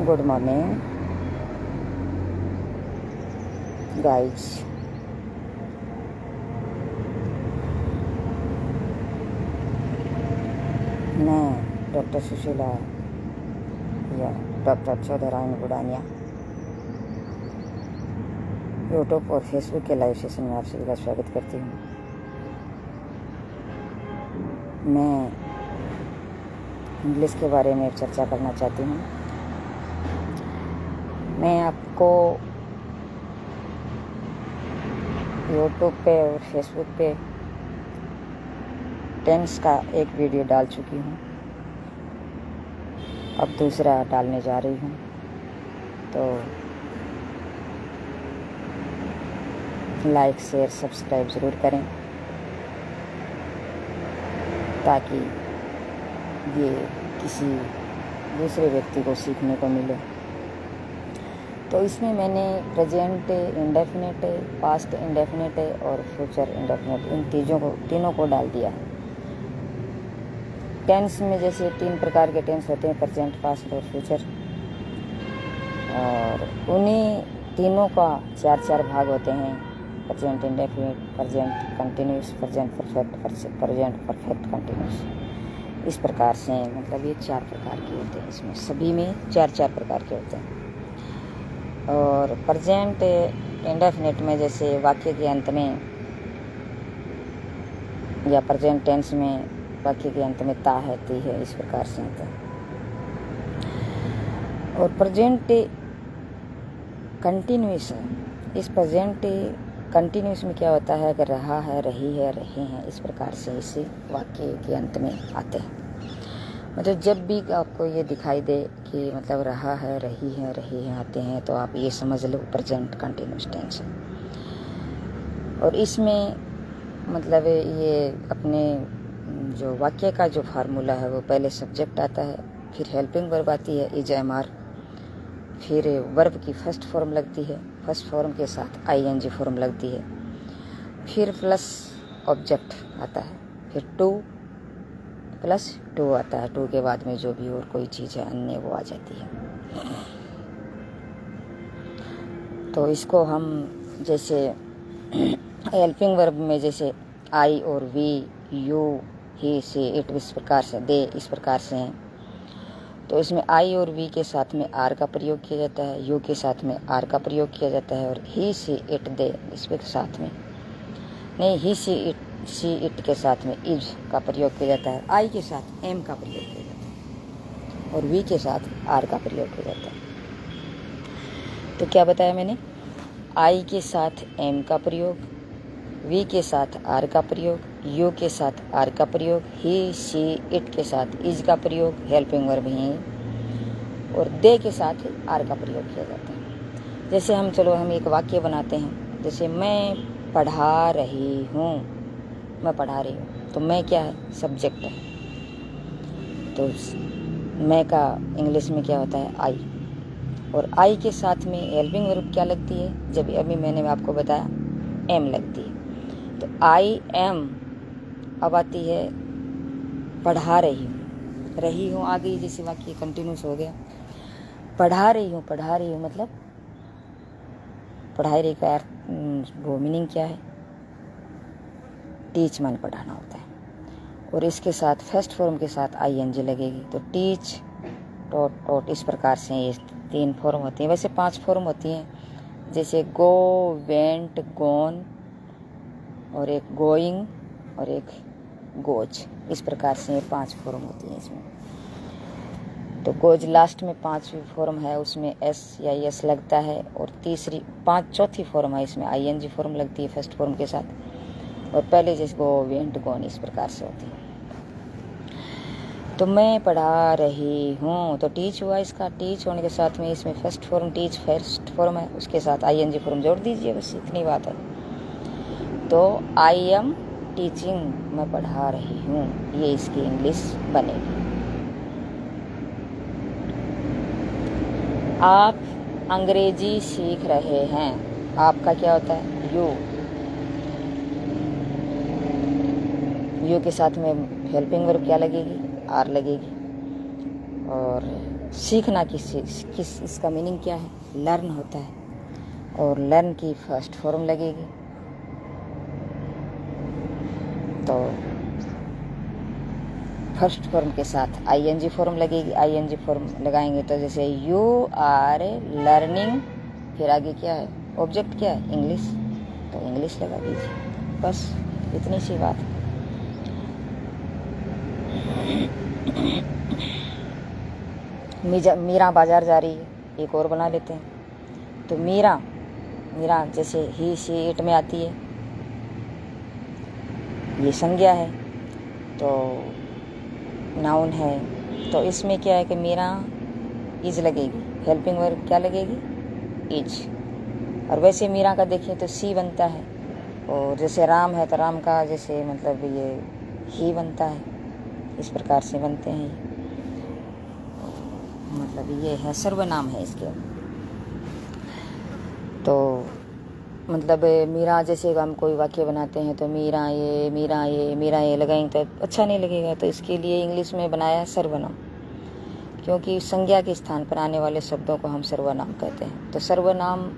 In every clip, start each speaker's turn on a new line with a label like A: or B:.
A: Good morning guys. मैं doctor Sushila या doctor Chaudhurani Budania YouTube और फेसबुक के लाइव सेशन में आप सभी का स्वागत करती हूँ। मैं इंग्लिश के बारे में चर्चा करना चाहती हूँ। मैं आपको यूट्यूब पे और फेसबुक पे टेंस का एक वीडियो डाल चुकी हूँ, अब दूसरा डालने जा रही हूँ। तो लाइक शेयर सब्सक्राइब ज़रूर करें ताकि ये किसी दूसरे व्यक्ति को सीखने को मिले। तो इसमें मैंने प्रेजेंट इंडेफिनिट, पास्ट इंडेफिनिट और फ्यूचर इंडेफिनिट इन तीनों को डाल दिया है। टेंस में जैसे 3 प्रकार के टेंस होते हैं, प्रेजेंट, पास्ट और फ्यूचर, और उन्हीं तीनों का 4 भाग होते हैं। Present indefinite, present continuous, present perfect, present perfect continuous. इस प्रकार से मतलब ये 4 प्रकार के होते हैं। इसमें सभी में 4 प्रकार के होते हैं। और प्रेजेंट इंडेफिनिट में जैसे वाक्य के अंत में या प्रेजेंट टेंस में वाक्य के अंत में ता है, ती है, इस प्रकार से होता है। और प्रेजेंट कंटिन्यूस है। इस प्रेजेंट कंटिन्यूस में क्या होता है कि रहा है, रही है, रहे हैं, इस प्रकार से इसे वाक्य के अंत में आते हैं। मतलब जब भी आपको ये दिखाई दे कि मतलब रहा है, रही है, रहे हैं आते हैं, तो आप ये समझ लो प्रेजेंट कंटिन्यूस टेंस है। और इसमें मतलब ये अपने जो वाक्य का जो फार्मूला है वो पहले सब्जेक्ट आता है, फिर हेल्पिंग वर्ब आती है इज, एम, आर, फिर वर्ब की फर्स्ट फॉर्म लगती है, फर्स्ट फॉर्म के साथ आईएनजी फॉर्म लगती है, फिर प्लस ऑब्जेक्ट आता है, फिर टू प्लस टू आता है। टू के बाद में जो भी और कोई चीज़ है अन्य वो आ जाती है। तो इसको हम जैसे हेल्पिंग वर्ब में जैसे आई और we, you, he, she, it, इस प्रकार से, दे, इस प्रकार से हैं। तो इसमें आई और वी के साथ में आर का प्रयोग किया जाता है, यू के साथ में आर का प्रयोग किया जाता है, और ही, सी, इट, दे इसके साथ में नहीं, ही, सी, इट के साथ में इज का प्रयोग किया जाता है। आई के साथ एम का प्रयोग किया जाता है और वी के साथ आर का प्रयोग किया जाता है। तो क्या बताया मैंने? आई के साथ एम का प्रयोग, वी के साथ आर का प्रयोग, यू के साथ आर का प्रयोग, ही, सी, इट के साथ इज का प्रयोग, हेल्पिंग वर्ब ही, और दे के साथ आर का प्रयोग किया जाता है। जैसे हम एक वाक्य बनाते हैं, जैसे मैं पढ़ा रही हूँ, मैं पढ़ा रही हूँ, तो मैं क्या है? सब्जेक्ट है। तो मैं का इंग्लिश में क्या होता है? आई। और आई के साथ में हेल्पिंग वर्ब क्या लगती है? जब अभी मैंने आपको बताया एम लगती है। तो आई एम अब आती है पढ़ा रही हूँ, रही हूँ आ गई, जैसे वाक्य कंटिन्यूस हो गया। पढ़ा रही हूँ मतलब पढ़ाई रही का वो मीनिंग क्या है? टीच मन पढ़ाना होता है। और इसके साथ फर्स्ट फॉर्म के साथ आईएनजी लगेगी, तो टीच, टॉट, इस प्रकार से ये 3 फॉर्म होती हैं। वैसे 5 फॉर्म होती हैं, जैसे गो, वेंट, गोन, और एक गोइंग, और एक गोज। इस प्रकार से 5 फॉर्म होती हैं इसमें। तो गोज लास्ट में 5वीं फॉर्म है, उसमें एस या एस लगता है, और चौथी फॉर्म है, इसमें आईएनजी फॉर्म लगती है फर्स्ट फॉर्म के साथ, और पहले जैसे गो, वेंट, गोन, इस प्रकार से होती है। तो मैं पढ़ा रही हूँ, तो टीच हुआ, इसका टीच होने के साथ में इसमें फर्स्ट फॉर्म है, उसके साथ आईएनजी फॉर्म जोड़ दीजिए, बस इतनी बात है। तो आई एम टीचिंग, मैं पढ़ा रही हूँ, ये इसकी इंग्लिश बनेगी। आप अंग्रेजी सीख रहे हैं, आपका क्या होता है? यू के साथ में हेल्पिंग वर्ब क्या लगेगी? आर लगेगी। और सीखना किस इसका मीनिंग क्या है? लर्न होता है, और लर्न की फर्स्ट फॉर्म लगेगी। तो फर्स्ट फॉर्म के साथ आईएनजी फॉर्म लगेगी। आईएनजी फॉर्म लगाएंगे तो जैसे यू आर लर्निंग, फिर आगे क्या है? ऑब्जेक्ट क्या है? इंग्लिश, तो इंग्लिश लगा दीजिए। बस इतनी सी बात है। मीरा बाजार जा रही है, एक और बना लेते हैं। तो मीरा जैसे ही शी इट में आती है, ये संज्ञा है, तो नाउन है। तो इसमें क्या है कि मीरा इज लगेगी, हेल्पिंग वर्ब क्या लगेगी? इज। और वैसे मीरा का देखिए तो सी बनता है, और जैसे राम है तो राम का जैसे मतलब ये ही बनता है। इस प्रकार से बनते हैं। मतलब ये है सर्वनाम है इसके। तो मतलब मीरा जैसे हम कोई वाक्य बनाते हैं तो मीरा ये लगाएंगे तो अच्छा नहीं लगेगा। तो इसके लिए इंग्लिश में बनाया सर्वनाम, क्योंकि संज्ञा के स्थान पर आने वाले शब्दों को हम सर्वनाम कहते हैं। तो सर्वनाम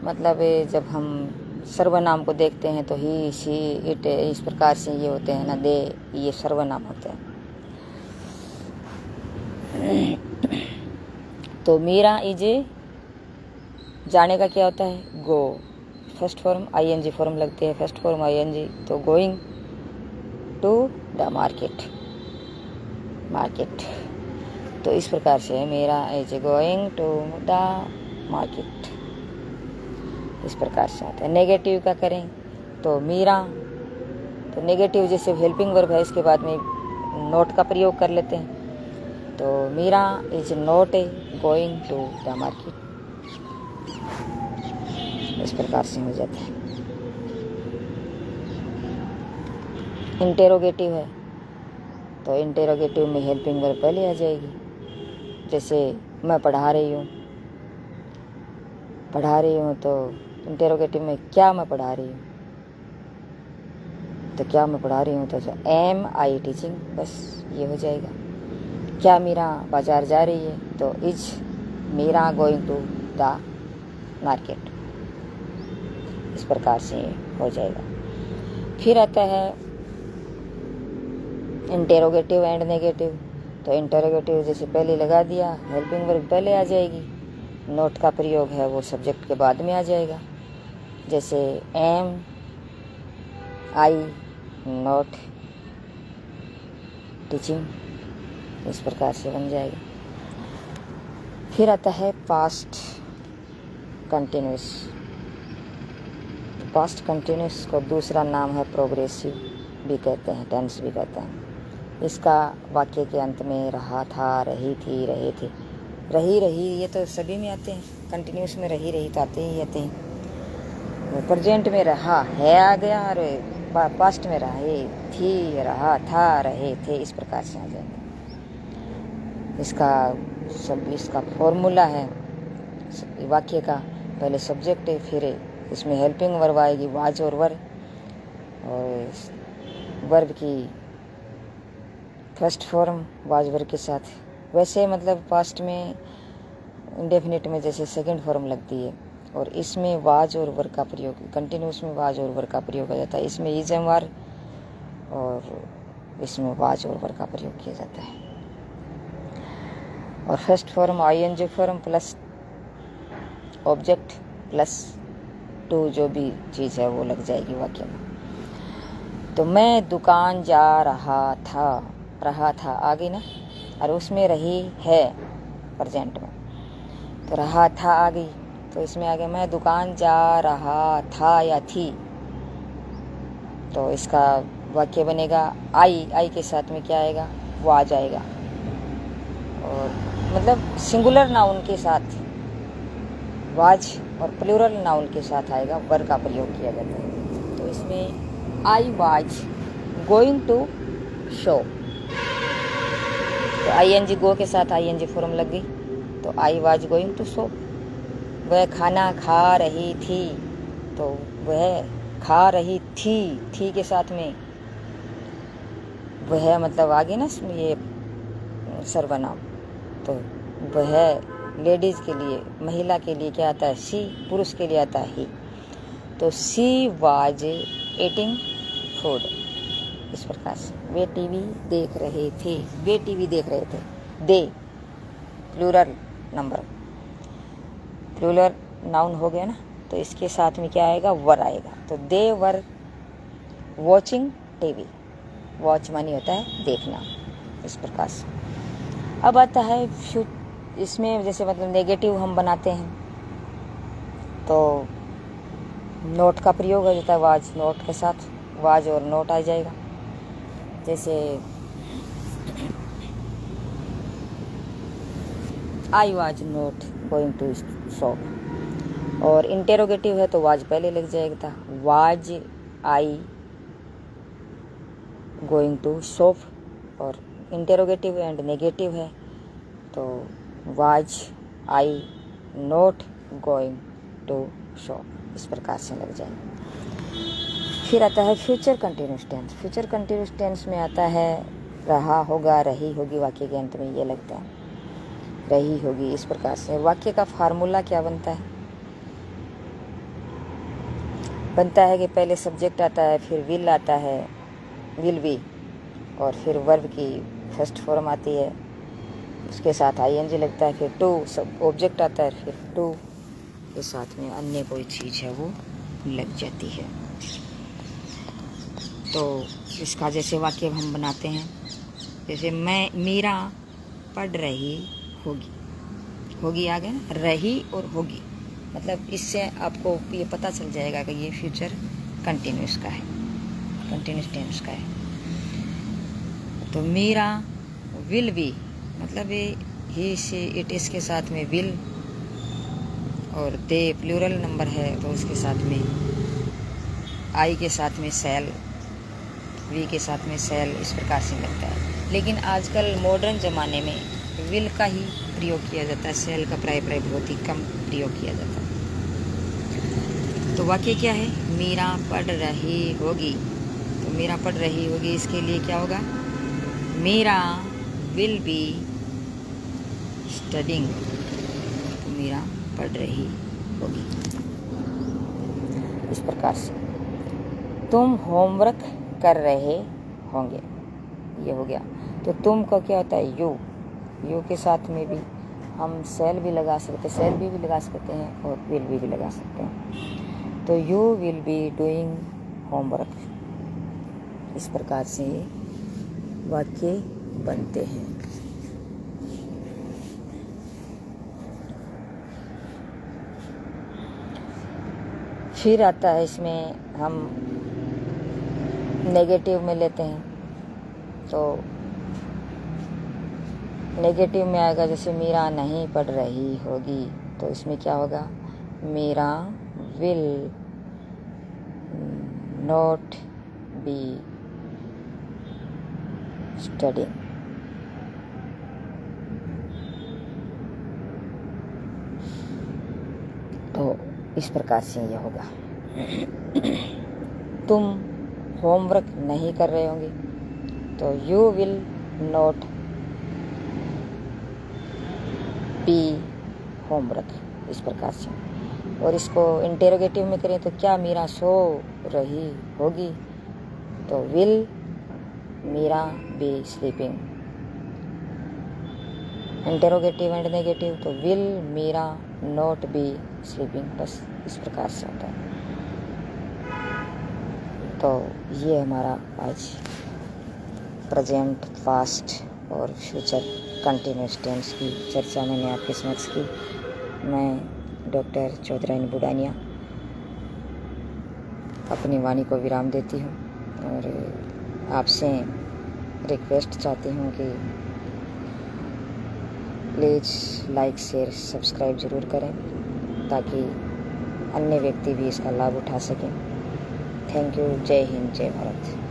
A: मतलब जब हम सर्वनाम को देखते हैं तो ही शी इट इस प्रकार से ये होते हैं ना, दे, ये सर्वनाम होते हैं। तो मीरा इज जाने का क्या होता है? Go. First form ING form लगते हैं, फर्स्ट फॉर्म आईएनजी। तो गोइंग टू द मार्केट। तो इस प्रकार से Meera is going to the market, इस प्रकार से आता है। नेगेटिव का करें तो मीरा, तो नेगेटिव जैसे हेल्पिंग वर्ब है, इसके बाद में नोट का प्रयोग कर लेते हैं। तो Meera is not going to the market, इस प्रकार से हो जाता है। इंटेरोगेटिव है, तो इंटेरोगेटिव में हेल्पिंग वर्ब पहले आ जाएगी। जैसे मैं पढ़ा रही हूँ, तो इंटेरोगेटिव में क्या मैं पढ़ा रही हूँ, तो क्या मैं पढ़ा रही हूँ तो एम आई टीचिंग, बस ये हो जाएगा। क्या मीरा बाजार जा रही है, तो is Meera going to the market, इस प्रकार से हो जाएगा। फिर आता है इंटेरोगेटिव एंड नेगेटिव। तो इंटेरोगेटिव जैसे पहले लगा दिया, हेल्पिंग वर्ब पहले आ जाएगी, नोट का प्रयोग है वो सब्जेक्ट के बाद में आ जाएगा। जैसे एम आई नॉट टीचिंग, इस प्रकार से बन जाएगा। फिर आता है पास्ट कंटिन्यूस। पास्ट कंटिन्यूस को दूसरा नाम है प्रोग्रेसिव भी कहते हैं, टेंस भी कहते हैं। इसका वाक्य के अंत में रहा था, रही थी, रहे थे, रही, ये तो सभी में आते हैं। कंटिन्यूस में रही तो आते ही आते हैं। प्रेजेंट में रहा है आ गया, और पास्ट में रही थी, रहा था, रहे थे, इस प्रकार से आ जाएंगे। इसका फॉर्मूला है वाक्य का, पहले सब्जेक्ट है, फिर इसमें हेल्पिंग वर्ब आएगी, वाज और वर, और वर्ब की फर्स्ट फॉर्म वाज वर्ब के साथ। वैसे मतलब पास्ट में इंडेफिनिट में जैसे सेकंड फॉर्म लगती है, और इसमें वाज और वर का प्रयोग, कंटिन्यूस में वाज और वर का प्रयोग हो जाता है। इसमें इज एम वर, और इसमें वाज और वर का प्रयोग किया जाता है। और first form ING form plus object plus to जो भी चीज़ है वो लग जाएगी वाक्य में। तो मैं दुकान जा रहा था आ गई ना, और उसमें रही है प्रेजेंट में, तो रहा था आ गई, तो इसमें आ गया मैं दुकान जा रहा था या थी, तो इसका वाक्य बनेगा आई के साथ में क्या आएगा? वो आ जाएगा। और मतलब सिंगुलर नाउन के साथ वाज और प्लूरल नाउन के साथ आएगा, वर का प्रयोग किया जाता है। तो इसमें I was going to show, तो आईएनजी गो के साथ आईएनजी फॉर्म लग गई, तो I was going to show. वह खाना खा रही थी, तो वह खा रही थी के साथ में वह मतलब आगे ना ये सर्वनाम, तो वह लेडीज़ के लिए, महिला के लिए क्या आता है शी, पुरुष के लिए आता है ही। तो शी वाज ईटिंग फूड, इस प्रकार से। वे टीवी देख रहे थे, वे टीवी देख रहे थे। They plural number, plural noun हो गया ना, तो इसके साथ में क्या आएगा, वर आएगा। तो दे वर वॉचिंग टीवी, वॉच मानी होता है देखना, इस प्रकार से। अब आता है इसमें जैसे मतलब नेगेटिव हम बनाते हैं तो नोट का प्रयोग हो जाता है, वाज नोट के साथ वाज और नोट आ जाएगा। जैसे I was not going to shop, और इंटेरोगेटिव है तो वाज पहले लग जाएगा, was I going to shop. और इंटेरोगेटिव एंड नेगेटिव है तो was I not going to shop, इस प्रकार से लग जाएगा। फिर आता है future continuous tense. Future continuous tense में आता है रहा होगा, रही होगी, वाक्य के अंत में ये लगता है रही होगी, इस प्रकार से। वाक्य का फार्मूला क्या बनता है, बनता है कि पहले सब्जेक्ट आता है, फिर विल आता है, विल बी, और फिर वर्ब की फर्स्ट फॉर्म आती है, उसके साथ आईएनजी लगता है, फिर टू सब ऑब्जेक्ट आता है, फिर टू के साथ में अन्य कोई चीज़ है वो लग जाती है। तो इसका जैसे वाक्य हम बनाते हैं, जैसे मैं मीरा पढ़ रही होगी, होगी आ गया ना, रही और होगी, मतलब इससे आपको ये पता चल जाएगा कि ये फ्यूचर कंटिन्यूस का है, कंटिन्यूस टेंस का है। तो मीरा विल बी, मतलब ये ही से इट इस के साथ में विल, और दे प्लूरल नंबर है तो उसके साथ में आई के साथ में सेल, वी के साथ में सेल, इस प्रकार से लगता है। लेकिन आजकल मॉडर्न ज़माने में विल का ही प्रयोग किया जाता है, सेल का प्राय बहुत ही कम प्रयोग किया जाता है। तो वाक्य क्या है, मीरा पढ़ रही होगी, तो मीरा पढ़ रही होगी, इसके लिए क्या होगा, मीरा विल बी स्टडिंग, तो मीरा पढ़ रही होगी, इस प्रकार से। तुम होमवर्क कर रहे होंगे, ये हो गया। तो तुम का क्या होता है, यू, यू के साथ में भी हम सेल भी लगा सकते, सेल भी लगा सकते हैं और विल भी लगा सकते हैं। तो you will be doing homework, इस प्रकार से वाक्य बनते हैं। फिर आता है इसमें हम नेगेटिव में लेते हैं, तो नेगेटिव में आएगा जैसे मीरा नहीं पढ़ रही होगी, तो इसमें क्या होगा, Meera will not be studying. तो इस प्रकार से ये होगा। तुम होमवर्क नहीं कर रहे होंगे, तो you will not B homework, इस प्रकार से। और इसको इंटेरोगेटिव में करें तो क्या मीरा सो रही होगी, तो will Meera be sleeping. Interrogative and negative तो will Meera not be sleeping, बस इस प्रकार से होता है। तो ये हमारा आज प्रेजेंट, पास्ट और फ्यूचर कंटिन्यूस टेंस की चर्चा मैंने आपके समक्ष की। मैं डॉक्टर चौधरानी बुडानिया अपनी वाणी को विराम देती हूँ और आपसे रिक्वेस्ट चाहती हूँ कि प्लीज़ लाइक, शेयर, सब्सक्राइब ज़रूर करें ताकि अन्य व्यक्ति भी इसका लाभ उठा सकें। Thank you. जय हिंद, जय भारत।